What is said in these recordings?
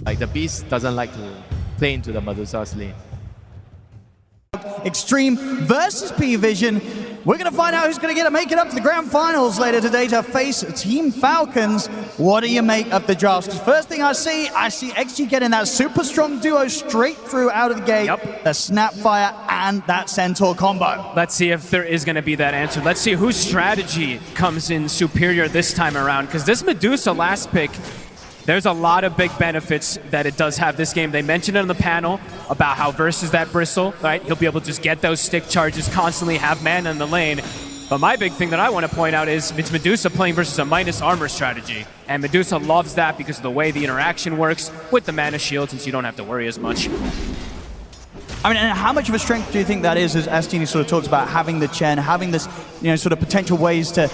Like the Beast doesn't like to play into the Medusa's lane. Xtreme versus Parivision. We're going to find out who's going to make it up to the grand finals later today to face Team Falcons. What do you make of the drafts? Because first thing I see XG getting that super strong duo straight through out of the gate. Yep. The Snapfire and that Centaur combo. Let's see if there is going to be that answer. Let's see whose strategy comes in superior this time around. Because this Medusa last pick, there's a lot of big benefits that it does have this game. They mentioned it on the panel about how versus that Bristle, right? He'll be able to just get those stick charges, constantly have mana in the lane. But my big thing that I want to point out is it's Medusa playing versus a minus armor strategy. And Medusa loves that because of the way the interaction works with the mana shield, since you don't have to worry as much. I mean, and how much of a strength do you think that is, as Astini sort of talks about having the Chen, having this, sort of potential ways to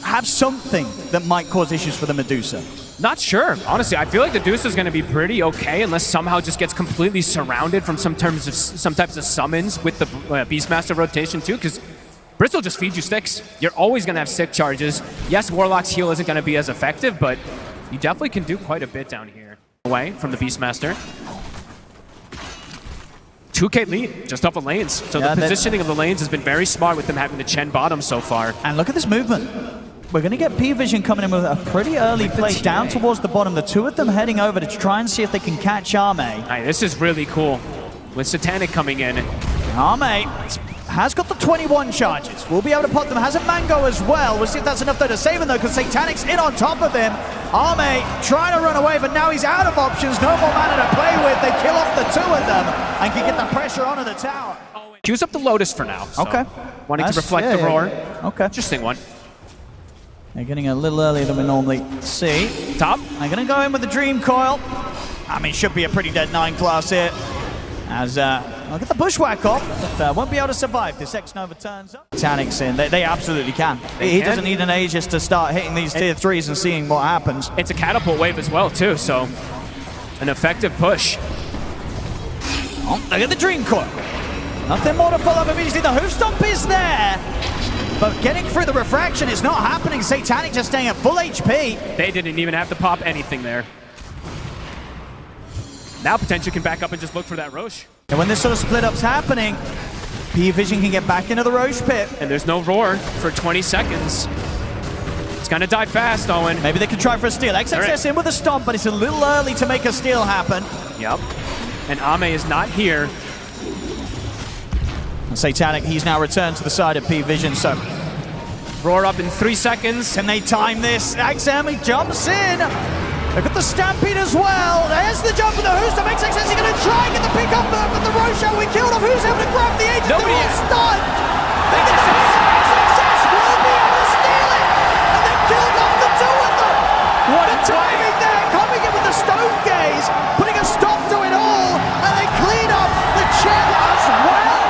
have something that might cause issues for the Medusa? Not sure. Honestly, I feel like the Deuce is going to be pretty okay unless somehow just gets completely surrounded from some types of summons with the Beastmaster rotation too, because Bristle just feeds you sticks. You're always going to have stick charges. Yes, Warlock's heal isn't going to be as effective, but you definitely can do quite a bit down here. Away from the Beastmaster. 2K lead, just off of lanes. So the positioning of the lanes has been very smart with them having the Chen bottom so far. And look at this movement. We're going to get Parivision coming in with a pretty early play down towards the bottom. The two of them heading over to try and see if they can catch Arme. Right, this is really cool with Satanic coming in. Arme has got the 21 charges. We'll be able to pop them. Has a Mango as well. We'll see if that's enough though to save him though, because Satanic's in on top of him. Arme trying to run away, but now he's out of options. No more mana to play with. They kill off the two of them and can get the pressure onto the tower. Choose up the Lotus for now. So okay. Wanting to reflect the roar. Okay. Interesting one. They're getting a little earlier than we normally see. Top. They're going to go in with the Dream Coil. I mean, should be a pretty dead 9 class here. As I'll get the Bushwhack off, but won't be able to survive. This X-Nova turns up. Titanic's in. They absolutely can. He doesn't need an Aegis to start hitting these tier 3s and seeing what happens. It's a catapult wave as well, too, so an effective push. Oh, look at the Dream Coil. Nothing more to follow up immediately. The Hoof Stomp is there. But getting through the refraction is not happening. Satanic just staying at full HP. They didn't even have to pop anything there. Now potentially can back up and just look for that Roche. And when this sort of split-up's happening, Parivision can get back into the Roche pit. And there's no roar for 20 seconds. It's gonna die fast, Owen. Maybe they could try for a steal. XXS in with a stomp, but it's a little early to make a steal happen. Yep. And Ame is not here. Satanic, he's now returned to the side of Parivision, so roar up in 3 seconds. Can they time this? XM, he jumps in. Look at the Stampede as well. There's the jump of the Hoostom. XXS is going to try and get the pick up there, but the Roche we killed off. Who's able to grab the Aegis? Nobody is stunned. XXS will be able to steal it, and they've killed off the two of them. What the timing there, coming in with the Stone Gaze, putting a stop to it all, and they clean up the Chen as well.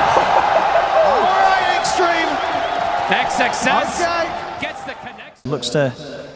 XXS okay. gets the connect. Looks to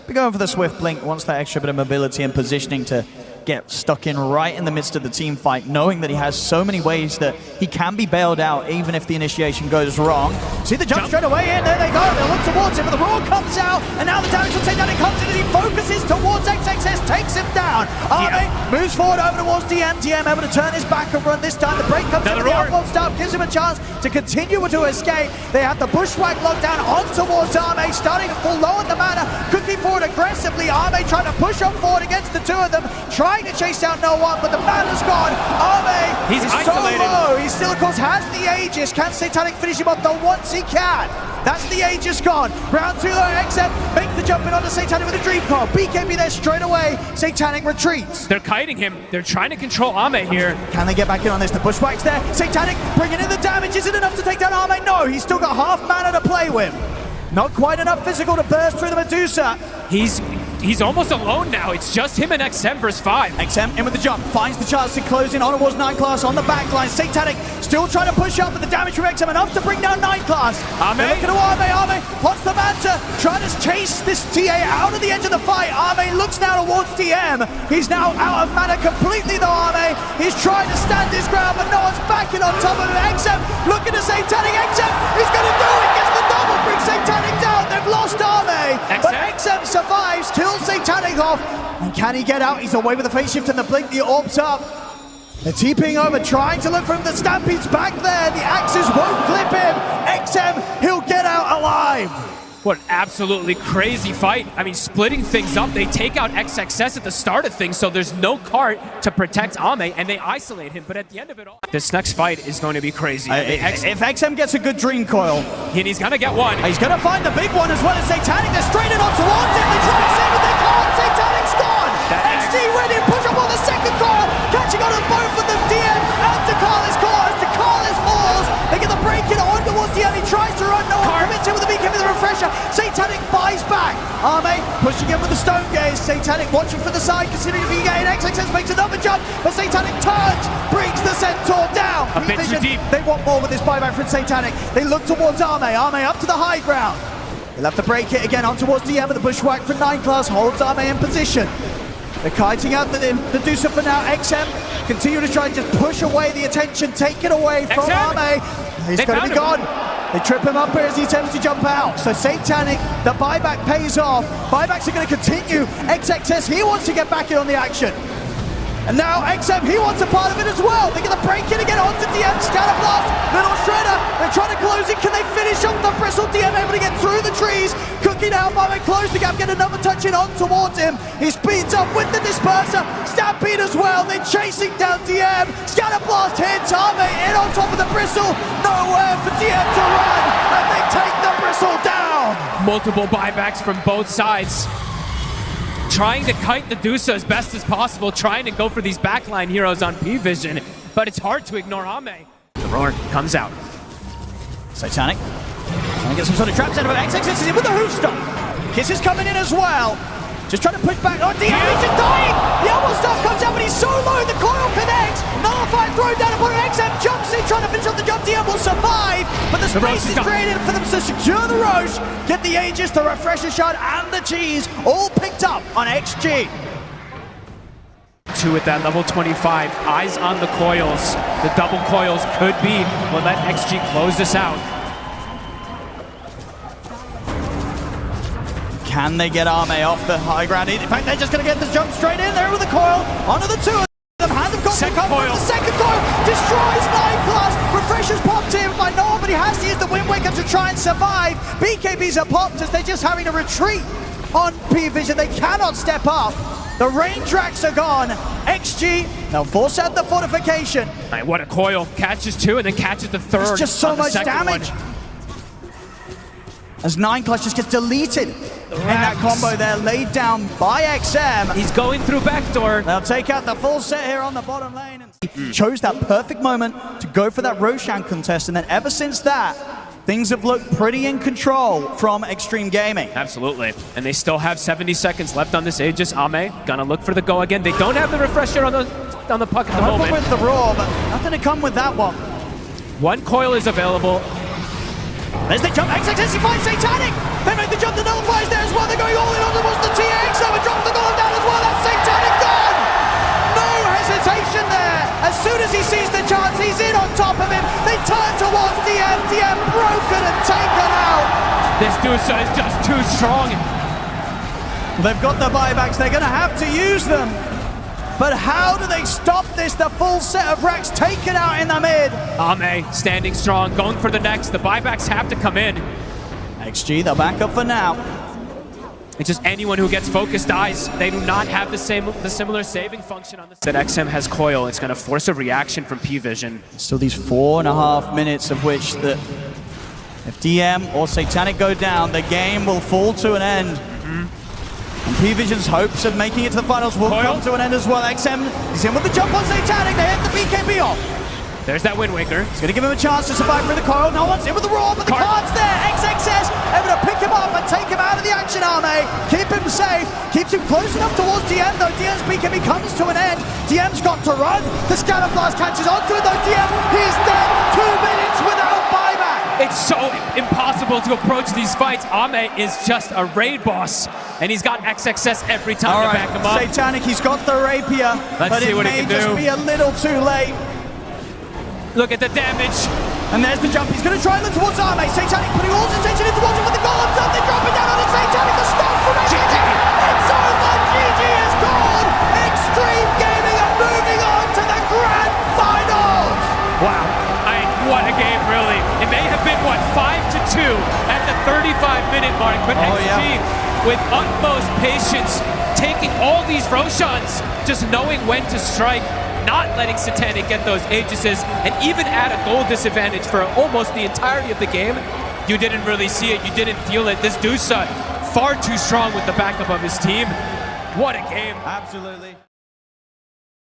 be going for the Swift Blink, wants that extra bit of mobility and positioning to get stuck in right in the midst of the team fight, knowing that he has so many ways that he can be bailed out even if the initiation goes wrong. See the jump straight away in, there they go, they'll look towards him, but the roar comes out, and now the damage will take down, it comes in and he focuses towards XXS, takes him down. Arme moves forward over towards DM, able to turn his back and run this time. The break comes in, the outbound staff gives him a chance to continue to escape. They have the Bushwhack locked down on towards Arme, starting to fall low on the mana, cooking forward aggressively. Arme trying to push on forward against the two of them, trying to chase down no one, but the mana's gone. Arme is isolated. So low. He still, of course, has the Aegis. Can Satanic finish him off though once he can? That's the Aegis gone. Round 2 though, XM makes the jump in onto Satanic with a Dream Coil. BKB there straight away. Satanic retreats. They're kiting him. They're trying to control Ame here. Can they get back in on this? The Bushwhack's there. Satanic bringing in the damage. Is it enough to take down Ame? No, he's still got half mana to play with. Not quite enough physical to burst through the Medusa. He's almost alone now. It's just him and XM versus 5. XM in with the jump, finds the chance to close in on towards 9 class on the backline. Satanic still trying to push up, but the damage from XM enough to bring down 9 class. Arme. Look at Arme. Pots the Manta, trying to chase this TA out of the edge of the fight. Arme looks now towards DM. He's now out of mana completely though, Arme. He's trying to stand his ground, but no one's backing on top of him. XM looking at Satanic. XM is going to do it. Gets the double, brings Satanic down. They've lost Arme, but XM survives, kills Satanic off. And can he get out? He's away with the phase shift and the blink, the orbs up. They're TPing over, trying to look for him. The Stampede's back there. The axes won't clip him. XM, he'll get out alive. What an absolutely crazy fight. I mean, splitting things up. They take out XXS at the start of things, so there's no cart to protect Ame, and they isolate him. But at the end of it all, this next fight is going to be crazy. If XM gets a good dream coil, and he's going to get one. He's going to find the big one as well as Satanic. They're straight on towards him. They try to save it, they can't. Satanic's gone. XG ready to push up on the second coil. Catching on to both of them. DM and Dakalis caught as Dakalis falls. They get the break in on towards DM. He tries to run. No one commits him with the beacon with the refresher. Satanic buys back. Ame pushing in with the stone gaze. Satanic watching for the side, considering if he can get in. XXS makes another jump, but Satanic turns, brings the Centaur down. A bit too deep. They want more with this buyback from Satanic. They look towards Ame. Ame up to the high ground. He'll have to break it again on towards DM, and the bushwhack from 9 class holds Ame in position. They're kiting out the Medusa for now. XM continue to try and just push away the attention, take it away from Ame. He's going to be gone. They trip him up here as he attempts to jump out. So Satanic, the buyback pays off. Buybacks are going to continue. XXS, he wants to get back in on the action. And now XM, he wants a part of it as well. They get the break in again onto DM. Scatterblast, little shredder. They're trying to close it. Can they finish off the bristle? DM able to get through the trees. Cooking out, Bowman close the gap, get another touch in on towards him. He speeds up with the disperser. Stampede as well. They're chasing down DM. Scatterblast hits Ame in on top of the bristle. Nowhere for DM to run. And they take the bristle down. Multiple buybacks from both sides. Trying to kite the Dusa as best as possible, trying to go for these backline heroes on P-Vision, but it's hard to ignore Ame. The roar comes out. Satanic. Trying to get some sort of traps out of it. XXS is in with the hoof stop. Kiss is coming in as well. Just trying to push back. Oh, DM is just dying. The elbow stuff comes out, but he's so low. The coil connects. Nullified thrown down upon an XM. Jumps in, trying to finish off the jump. DM will survive, but the space is created for them to secure the Roche. Get the Aegis, the Refresher Shard, and the Cheese all picked up on XG. 2 at that level 25. Eyes on the coils. The double coils could be what let XG close this out. Can they get Ame off the high ground? In fact, they're just going to get this jump straight in there with the coil. Onto the 2 of them. Hand of second coil. The second coil destroys 9 class. Refreshers popped in by no one, but he has to use the Wind Waker to try and survive. BKBs are popped as they're just having to retreat on P-Vision. They cannot step up. The range racks are gone. XG, they'll force out the fortification. Right, what a coil. Catches 2 and then catches the 3rd. It's just so much damage. As 9 class just gets deleted in that combo there, laid down by XM. He's going through backdoor. They'll take out the full set here on the bottom lane. He chose that perfect moment to go for that Roshan contest, and then ever since that, things have looked pretty in control from Xtreme Gaming. Absolutely. And they still have 70 seconds left on this Aegis. Ame gonna look for the go again. They don't have the refresher on the puck at the moment. With the Raw, but nothing to come with that one. 1 coil is available. There's the jump. XXS, he finds Satanic. They make the jump. The nullifies there as well. They're going all in on towards the TX. So it drops the golem down as well. That's Satanic gone. No hesitation there. As soon as he sees the chance, he's in on top of him. They turn towards DM. DM broken and taken out. This Dusa is just too strong. They've got the buybacks. They're going to have to use them. But how do they stop this? The full set of racks taken out in the mid. Ame standing strong, going for the next. The buybacks have to come in. XG, they'll back up for now. It's just anyone who gets focused dies. They do not have the similar saving function on this. That XM has coil. It's going to force a reaction from P-Vision. Still these 4.5 minutes of which if DM or Satanic go down, the game will fall to an end. And P-Vision's hopes of making it to the finals will come to an end as well. XM is in with the jump on Satanic. They hit the BKB off. There's that Wind Waker. It's going to give him a chance to survive through the coil. No one's in with the Raw, but the card's there. XXS able to pick him up and take him out of the action, Ame. Keep him safe. Keeps him close enough towards DM, though. DM's BKB comes to an end. DM's got to run. The Scatterblast catches onto it, though. DM, he's dead. 2 minutes without buyback. It's so impossible to approach these fights. Ame is just a raid boss, and he's got XXS every time to back him up. Satanic, he's got the rapier, but it may just be a little too late. Look at the damage. And there's the jump. He's going to try and look towards Ame. Satanic putting all his attention in towards him with the golems up. They're dropping down on it. Satanic, the stop from XXS. It's over. Wow. What a game, really. It may have been, what, 5-2 at the 35-minute mark, but XG with utmost patience, taking all these Roshans, just knowing when to strike, not letting Satanic get those Aegises, and even at a goal disadvantage for almost the entirety of the game, you didn't really see it, you didn't feel it. This Dusa, far too strong with the backup of his team. What a game. Absolutely.